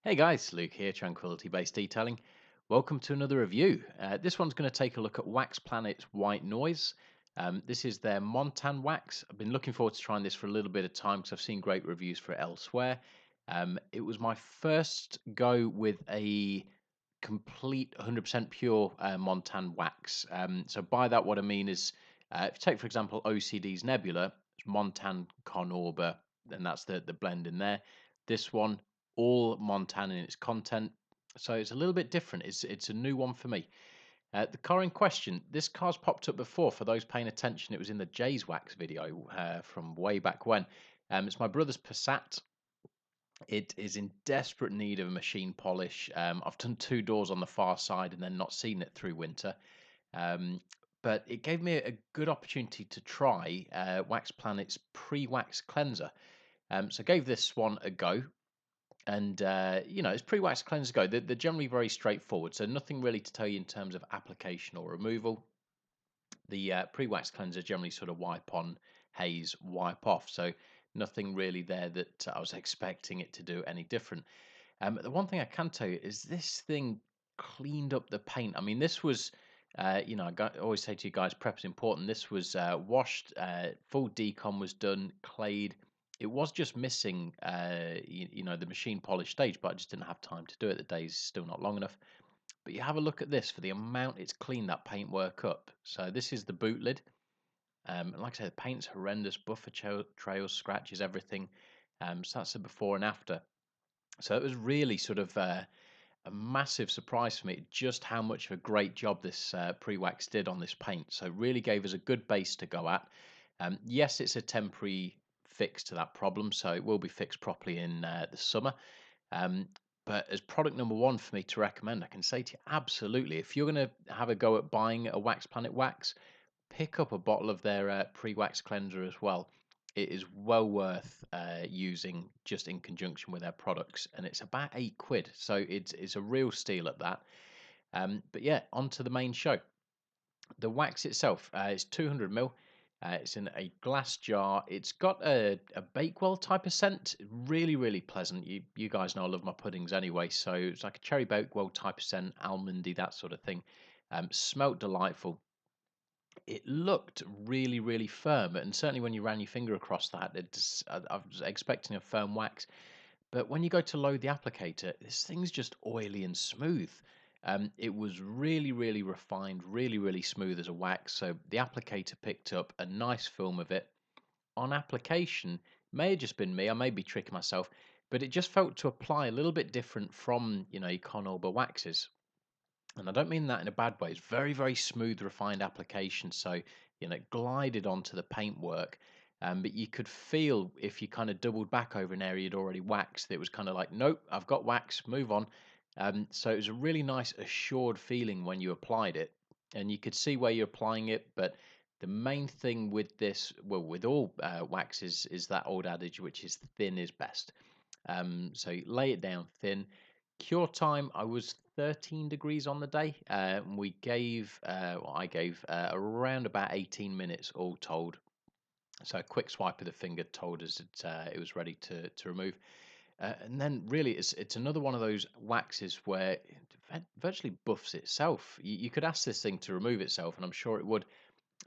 Hey guys, Luke here, Tranquility Based Detailing. Welcome to another review. This one's going to take a look at Waxplanet's White Noise. This is their Montan wax. I've been looking forward to trying this for a little bit of time because I've seen great reviews for it elsewhere. It was my first go with a complete 100% pure Montan wax. So by that, what I mean is, if you take, for example, OCD's Nebula, it's Montan Carnauba, and that's the blend in there. This one, all Montan in its content, so it's a little bit different. It's a new one for me. The car in question, this car's popped up before. For those paying attention, it was in the Jay's Wax video from way back when. It's my brother's Passat. It is in desperate need of a machine polish. I've done two doors on the far side and then not seen it through winter. Um, but it gave me a good opportunity to try Wax Planet's pre-wax cleanser. So I gave this one a go. And it's pre-wax cleanser go. They're generally very straightforward, so nothing really to tell you in terms of application or removal. The pre-wax cleanser generally sort of wipe on, haze, wipe off. So nothing really there that I was expecting it to do any different. The one thing I can tell you is this thing cleaned up the paint. I mean, this was, I always say to you guys, prep is important. This was washed, full decon was done, clayed. It was just missing, the machine polish stage, but I just didn't have time to do it. The day's still not long enough. But you have a look at this for the amount it's cleaned that paintwork up. So this is the boot lid. And like I said, the paint's horrendous, buffer trails, scratches, everything. So that's the before and after. So it was really sort of a massive surprise for me just how much of a great job this pre-wax did on this paint. So it really gave us a good base to go at. Yes, it's a temporary fix to that problem, so it will be fixed properly in the summer. Um, but as product number one for me to recommend, I can say to you absolutely, if you're going to have a go at buying a Waxplanet wax, pick up a bottle of their pre-wax cleanser as well. It is well worth using just in conjunction with their products, and it's about £8, so it's a real steal at that. But yeah, on to the main show. The wax itself is 200 ml. It's in a glass jar. It's got a Bakewell type of scent. Really, really pleasant. You guys know I love my puddings anyway, so it's like a cherry Bakewell type of scent, almondy, that sort of thing. Smelt delightful. It looked really, really firm, and certainly when you ran your finger across that, I was expecting a firm wax. But when you go to load the applicator, this thing's just oily and smooth. It was really, really refined, really, really smooth as a wax. So the applicator picked up a nice film of it. On application, may have just been me, I may be tricking myself, but it just felt to apply a little bit different from, your Conolba waxes. And I don't mean that in a bad way. It's very, very smooth, refined application. So, it glided onto the paintwork. But you could feel if you kind of doubled back over an area you'd already waxed, it was kind of like, nope, I've got wax, move on. So it was a really nice, assured feeling when you applied it. And you could see where you're applying it. But the main thing with this, well, with all waxes, is that old adage, which is thin is best. So you lay it down thin. Cure time, I was 13 degrees on the day. I gave around about 18 minutes all told. So a quick swipe of the finger told us it was ready to remove. And then really it's another one of those waxes where it virtually buffs itself. You could ask this thing to remove itself, and I'm sure it would.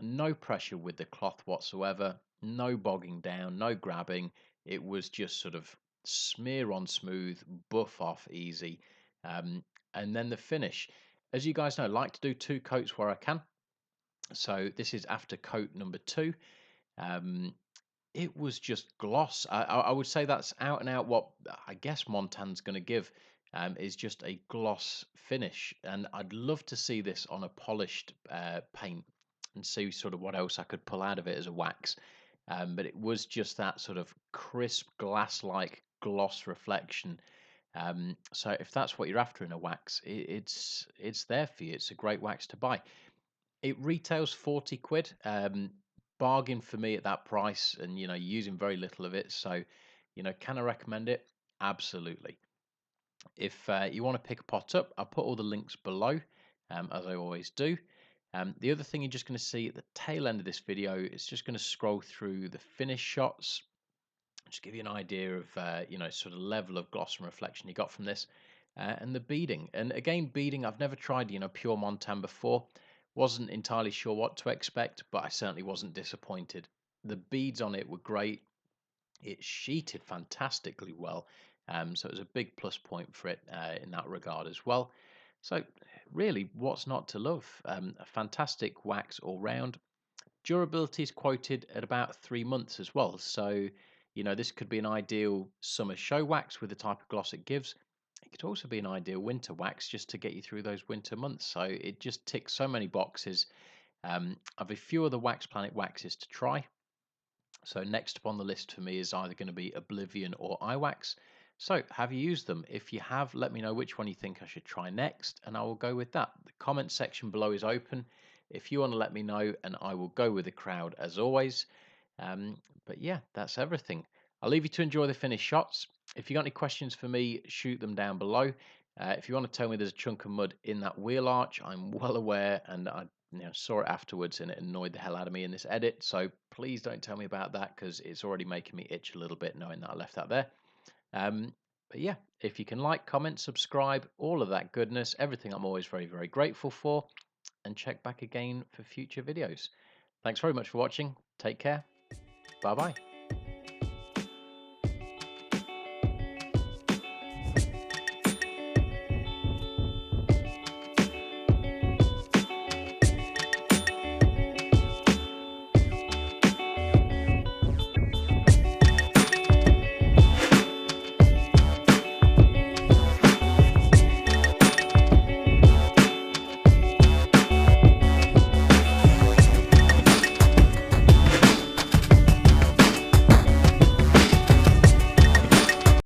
No pressure with the cloth whatsoever, no bogging down, no grabbing. It was just sort of smear on smooth, buff off easy. And then the finish. As you guys know, I like to do two coats where I can. So this is after coat number two. Um, it was just gloss. I would say that's out and out what I guess Montan's going to give, is just a gloss finish. And I'd love to see this on a polished paint and see sort of what else I could pull out of it as a wax. But it was just that sort of crisp glass-like gloss reflection. So if that's what you're after in a wax, it's there for you. It's a great wax to buy. It retails 40 quid. Bargain for me at that price, and using very little of it. So, can I recommend it? Absolutely. If you want to pick a pot up, I'll put all the links below, as I always do. The other thing you're just going to see at the tail end of this video is just going to scroll through the finish shots, Just give you an idea of sort of level of gloss and reflection you got from this. And the beading, and again, beading, I've never tried pure Montan before. Wasn't entirely sure what to expect, but I certainly wasn't disappointed. The beads on it were great. It sheeted fantastically well, so it was a big plus point for it in that regard as well. So really, what's not to love? A fantastic wax all round. Durability is quoted at about 3 months as well. So, this could be an ideal summer show wax with the type of gloss it gives. It could also be an ideal winter wax just to get you through those winter months. So it just ticks so many boxes. I've a few other Waxplanet waxes to try. So next up on the list for me is either going to be Oblivion or iWax. So have you used them? If you have, let me know which one you think I should try next, and I will go with that. The comment section below is open if you want to let me know, and I will go with the crowd as always. But yeah, that's everything. I'll leave you to enjoy the finished shots. If you got any questions for me, shoot them down below. If you want to tell me there's a chunk of mud in that wheel arch, I'm well aware, and I saw it afterwards and it annoyed the hell out of me in this edit. So please don't tell me about that because it's already making me itch a little bit knowing that I left that there. But yeah, if you can like, comment, subscribe, all of that goodness, everything I'm always very, very grateful for, and check back again for future videos. Thanks very much for watching. Take care. Bye bye.